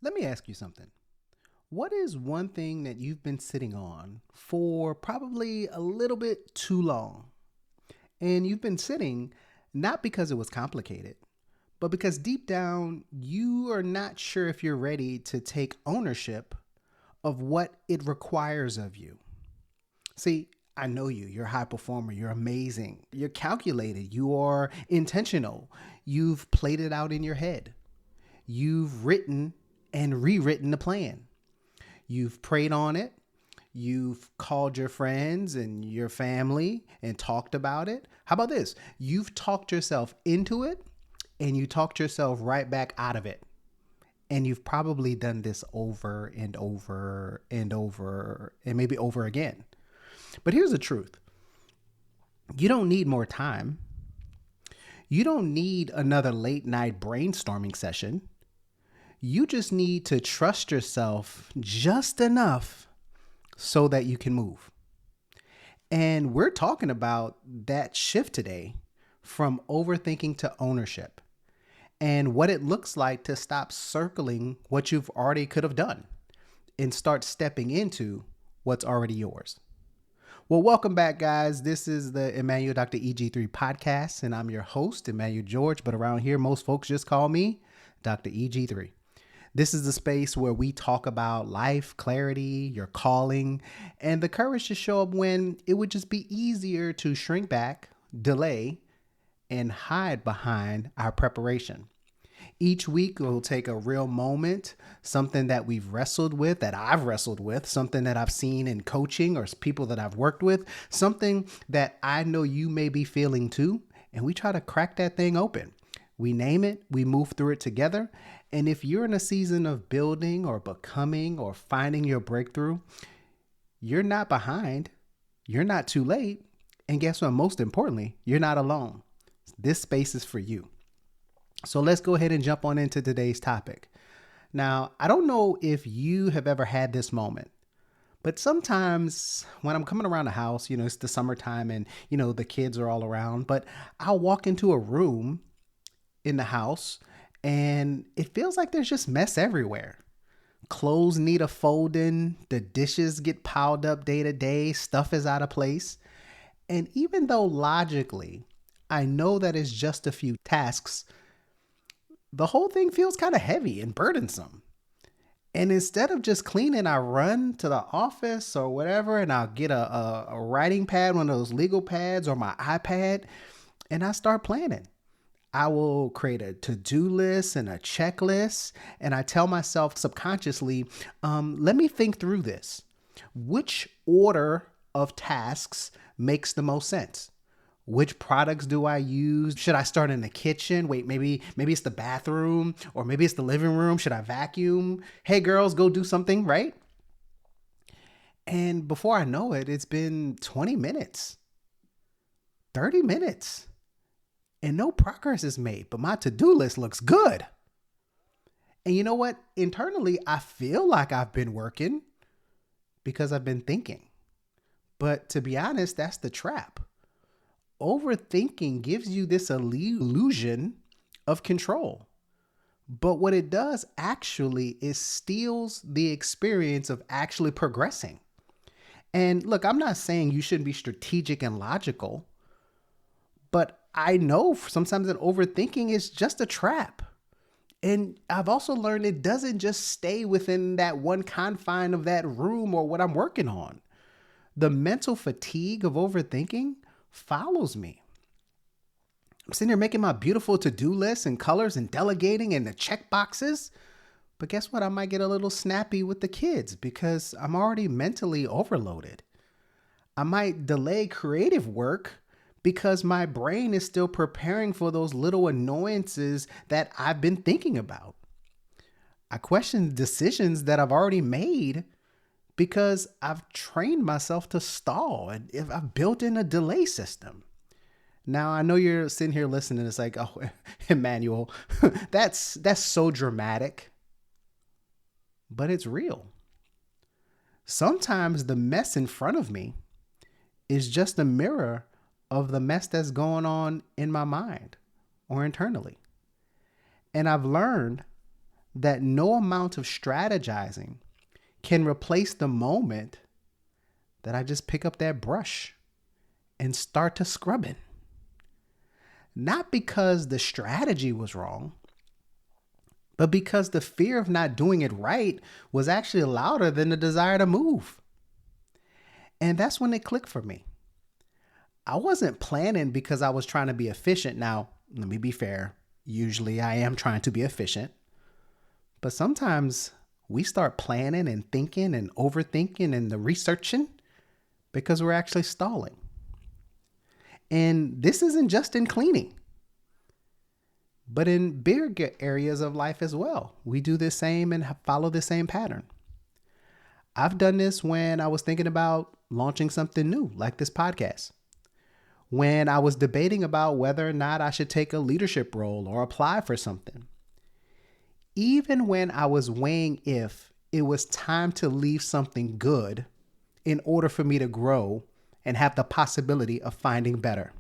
Let me ask you something. What is one thing that you've been sitting on for probably a little bit too long? And you've been sitting not because it was complicated, but because deep down you are not sure if you're ready to take ownership of what it requires of you. See, I know you. You're a high performer. You're amazing. You're calculated. You are intentional. You've played it out in your head. You've written and rewritten the plan. You've prayed on it. You've called your friends and your family and talked about it. How about this? You've talked yourself into it and you talked yourself right back out of it. And you've probably done this over and over and over and maybe over again. But here's the truth. You don't need more time. You don't need another late night brainstorming session. You just need to trust yourself just enough so that you can move. And we're talking about that shift today from overthinking to ownership and what it looks like to stop circling what you've already could have done and start stepping into what's already yours. Well, welcome back, guys. This is the Emmanuel Dr. EG3 podcast, and I'm your host, Emmanuel George, but around here, most folks just call me Dr. EG3. This is the space where we talk about life, clarity, your calling, and the courage to show up when it would just be easier to shrink back, delay, and hide behind our preparation. Each week, we'll take a real moment, something that we've wrestled with, that I've wrestled with, something that I've seen in coaching or people that I've worked with, something that I know you may be feeling too, and we try to crack that thing open. We name it, we move through it together, and if you're in a season of building or becoming or finding your breakthrough, you're not behind, you're not too late, and guess what? Most importantly, you're not alone. This space is for you. So let's go ahead and jump on into today's topic. Now, I don't know if you have ever had this moment, but sometimes when I'm coming around the house, it's the summertime and, the kids are all around, but I'll walk into a room in the house and it feels like there's just mess everywhere. Clothes need a folding, the dishes get piled up day to day, stuff is out of place. And even though logically, I know that it's just a few tasks, the whole thing feels kind of heavy and burdensome. And instead of just cleaning, I run to the office or whatever, and I'll get a writing pad, one of those legal pads or my iPad, and I start planning. I will create a to-do list and a checklist, and I tell myself subconsciously, let me think through this. Which order of tasks makes the most sense? Which products do I use? Should I start in the kitchen? Wait, maybe it's the bathroom, or maybe it's the living room. Should I vacuum? Hey girls, go do something, right? And before I know it, it's been 20 minutes, 30 minutes, and no progress is made, but my to-do list looks good. And you know what? Internally, I feel like I've been working because I've been thinking. But to be honest, that's the trap. Overthinking gives you this illusion of control. But what it does actually is steals the experience of actually progressing. And look, I'm not saying you shouldn't be strategic and logical, but I know sometimes that overthinking is just a trap. And I've also learned it doesn't just stay within that one confine of that room or what I'm working on. The mental fatigue of overthinking follows me. I'm sitting here making my beautiful to-do lists and colors and delegating and the check boxes. But guess what? I might get a little snappy with the kids because I'm already mentally overloaded. I might delay creative work because my brain is still preparing for those little annoyances that I've been thinking about. I question decisions that I've already made because I've trained myself to stall and if I've built in a delay system. Now, I know you're sitting here listening. It's like, oh, Emmanuel, that's so dramatic, but it's real. Sometimes the mess in front of me is just a mirror of the mess that's going on in my mind or internally. And I've learned that no amount of strategizing can replace the moment that I just pick up that brush and start to scrubbing. Not because the strategy was wrong, but because the fear of not doing it right was actually louder than the desire to move. And that's when it clicked for me. I wasn't planning because I was trying to be efficient. Now, let me be fair. Usually I am trying to be efficient. But sometimes we start planning and thinking and overthinking and the researching because we're actually stalling. And this isn't just in cleaning, but in bigger areas of life as well. We do the same and follow the same pattern. I've done this when I was thinking about launching something new, like this podcast. When I was debating about whether or not I should take a leadership role or apply for something. Even when I was weighing if it was time to leave something good in order for me to grow and have the possibility of finding better.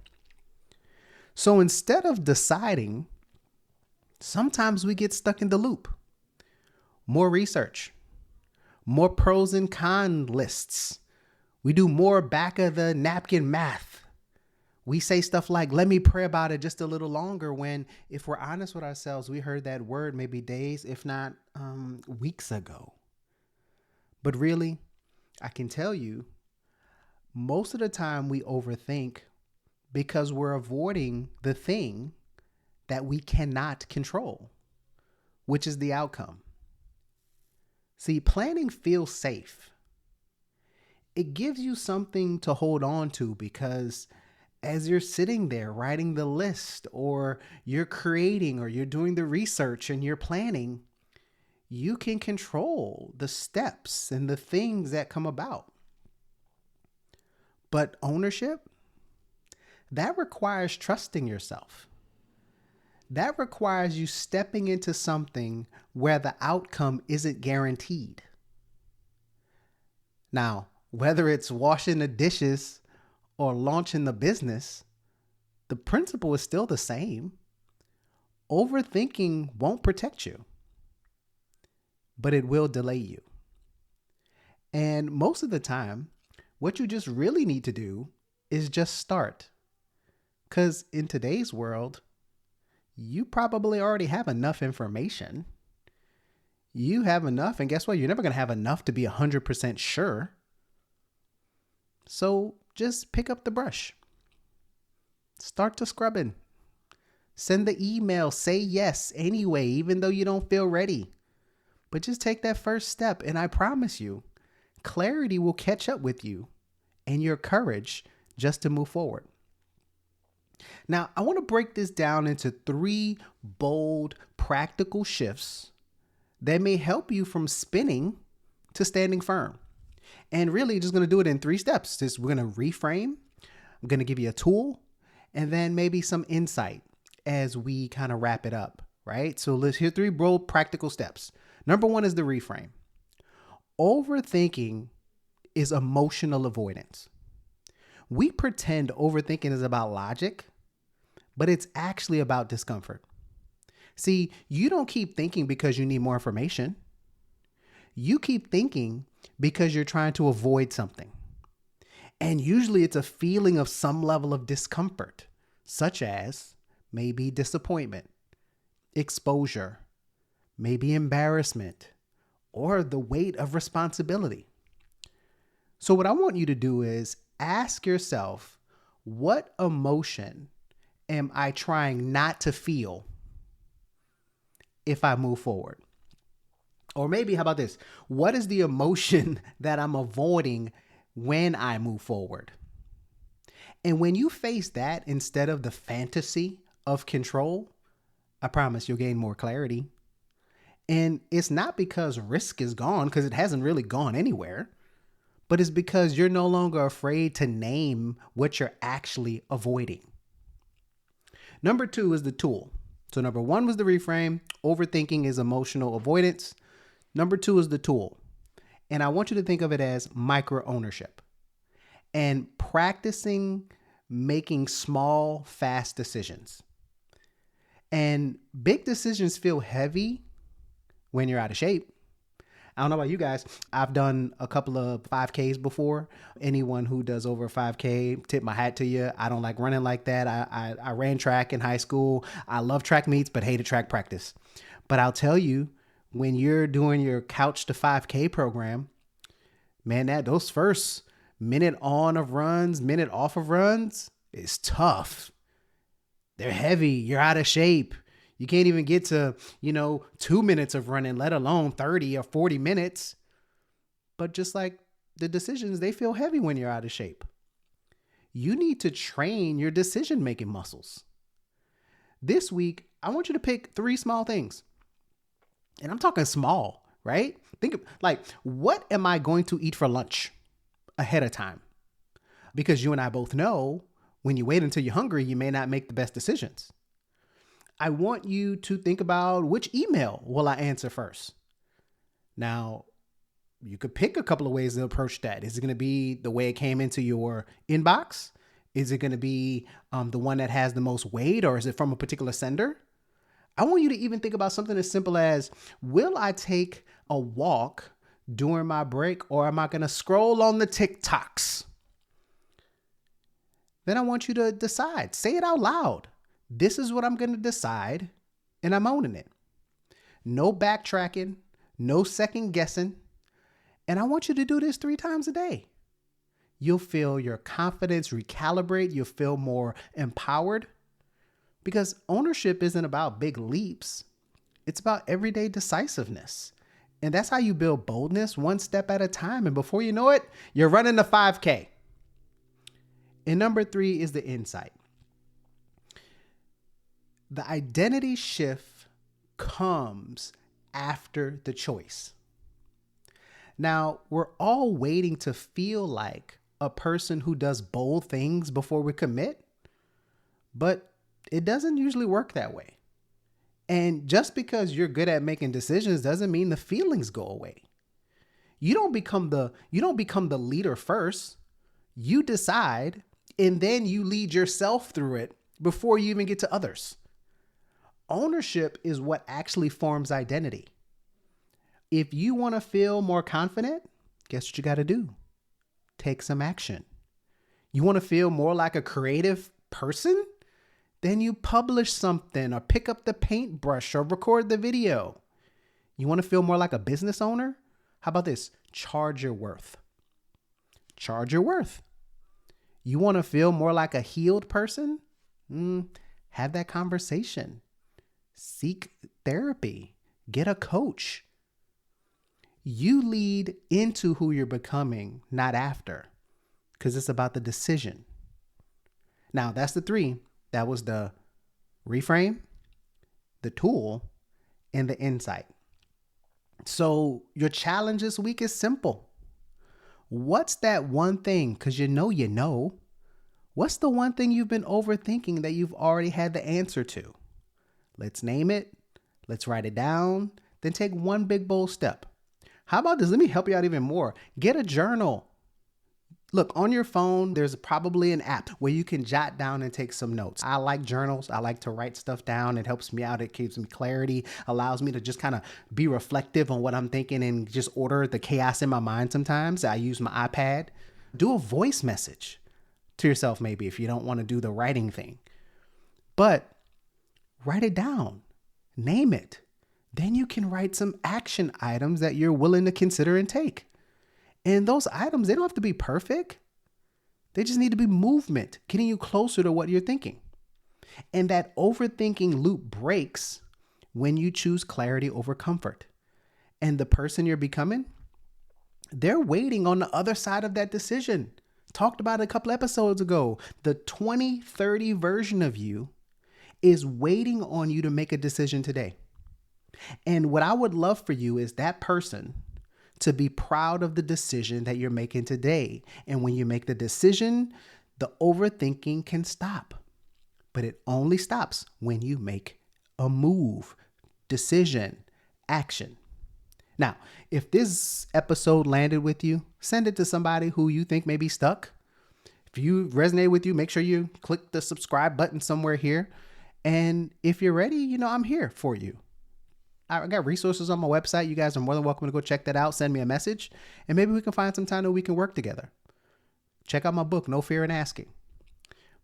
So instead of deciding, sometimes we get stuck in the loop. More research, more pros and cons lists. We do more back of the napkin math. We say stuff like, let me pray about it just a little longer, when, if we're honest with ourselves, we heard that word maybe days, if not weeks ago. But really, I can tell you, most of the time we overthink because we're avoiding the thing that we cannot control, which is the outcome. See, planning feels safe. It gives you something to hold on to because as you're sitting there writing the list, or you're creating, or you're doing the research and you're planning, you can control the steps and the things that come about. But ownership, that requires trusting yourself. That requires you stepping into something where the outcome isn't guaranteed. Now, whether it's washing the dishes or launching the business, the principle is still the same. Overthinking won't protect you, but it will delay you. And most of the time, what you just really need to do is just start. Because in today's world, you probably already have enough information. You have enough, and guess what? You're never going to have enough to be 100% sure. So just pick up the brush. Start to scrubbing. Send the email. Say yes anyway, even though you don't feel ready. But just take that first step, and I promise you, clarity will catch up with you and your courage just to move forward. Now, I want to break this down into 3 bold, practical shifts that may help you from spinning to standing firm. And really just going to do it in 3 steps. We're going to reframe. I'm going to give you a tool and then maybe some insight as we kind of wrap it up, right? So here's 3 bold practical steps. Number 1 is the reframe. Overthinking is emotional avoidance. We pretend overthinking is about logic, but it's actually about discomfort. See, you don't keep thinking because you need more information. You keep thinking because you're trying to avoid something. And usually it's a feeling of some level of discomfort, such as maybe disappointment, exposure, maybe embarrassment, or the weight of responsibility. So what I want you to do is ask yourself, what emotion am I trying not to feel if I move forward? Or maybe, how about this? What is the emotion that I'm avoiding when I move forward? And when you face that instead of the fantasy of control, I promise you'll gain more clarity. And it's not because risk is gone, because it hasn't really gone anywhere, but it's because you're no longer afraid to name what you're actually avoiding. Number 2 is the tool. So number 1 was the reframe. Overthinking is emotional avoidance. Number 2 is the tool. And I want you to think of it as micro ownership and practicing making small, fast decisions. And big decisions feel heavy when you're out of shape. I don't know about you guys. I've done a couple of 5Ks before. Anyone who does over a 5K, tip my hat to you. I don't like running like that. I ran track in high school. I love track meets, but hated track practice. But I'll tell you, when you're doing your couch to 5K program, man, those first minute on of runs, minute off of runs is tough. They're heavy. You're out of shape. You can't even get to, 2 minutes of running, let alone 30 or 40 minutes. But just like the decisions, they feel heavy when you're out of shape. You need to train your decision-making muscles. This week, I want you to pick 3 small things. And I'm talking small, right? Think of what am I going to eat for lunch ahead of time? Because you and I both know when you wait until you're hungry, you may not make the best decisions. I want you to think about which email will I answer first. Now, you could pick a couple of ways to approach that. Is it going to be the way it came into your inbox? Is it going to be the one that has the most weight, or is it from a particular sender? I want you to even think about something as simple as, will I take a walk during my break, or am I going to scroll on the TikToks? Then I want you to decide. Say it out loud. This is what I'm going to decide, and I'm owning it. No backtracking, no second guessing. And I want you to do this 3 times a day. You'll feel your confidence recalibrate. You'll feel more empowered, because ownership isn't about big leaps. It's about everyday decisiveness. And that's how you build boldness, one step at a time. And before you know it, you're running the 5K. And number 3 is the insight. The identity shift comes after the choice. Now, we're all waiting to feel like a person who does bold things before we commit, but it doesn't usually work that way. And just because you're good at making decisions doesn't mean the feelings go away. You don't become the leader first. You decide, and then you lead yourself through it before you even get to others. Ownership is what actually forms identity. If you want to feel more confident, guess what you got to do? Take some action. You want to feel more like a creative person? Then you publish something, or pick up the paintbrush, or record the video. You want to feel more like a business owner? How about this? Charge your worth. Charge your worth. You want to feel more like a healed person? Have that conversation. Seek therapy. Get a coach. You lead into who you're becoming, not after, because it's about the decision. Now, that's the 3. That was the reframe, the tool, and the insight. So your challenge this week is simple. What's that one thing? Because you know. What's the one thing you've been overthinking that you've already had the answer to? Let's name it. Let's write it down. Then take one big bold step. How about this? Let me help you out even more. Get a journal. Look, on your phone, there's probably an app where you can jot down and take some notes. I like journals. I like to write stuff down. It helps me out. It gives me clarity, allows me to just kind of be reflective on what I'm thinking and just order the chaos in my mind sometimes. I use my iPad. Do a voice message to yourself, maybe, if you don't want to do the writing thing. But write it down. Name it. Then you can write some action items that you're willing to consider and take. And those items, they don't have to be perfect. They just need to be movement, getting you closer to what you're thinking. And that overthinking loop breaks when you choose clarity over comfort. And the person you're becoming, they're waiting on the other side of that decision. Talked about it a couple episodes ago. The 2030 version of you is waiting on you to make a decision today. And what I would love for you is that person to be proud of the decision that you're making today. And when you make the decision, the overthinking can stop. But it only stops when you make a move, decision, action. Now, if this episode landed with you, send it to somebody who you think may be stuck. If you resonate with you, make sure you click the subscribe button somewhere here. And if you're ready, I'm here for you. I got resources on my website. You guys are more than welcome to go check that out. Send me a message, and maybe we can find some time that we can work together. Check out my book, No Fear in Asking.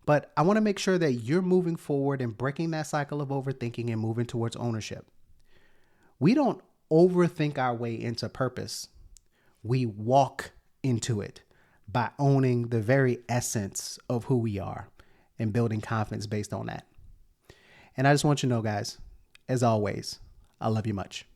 But I want to make sure that you're moving forward and breaking that cycle of overthinking and moving towards ownership. We don't overthink our way into purpose. We walk into it by owning the very essence of who we are and building confidence based on that. And I just want you to know, guys, as always, I love you much.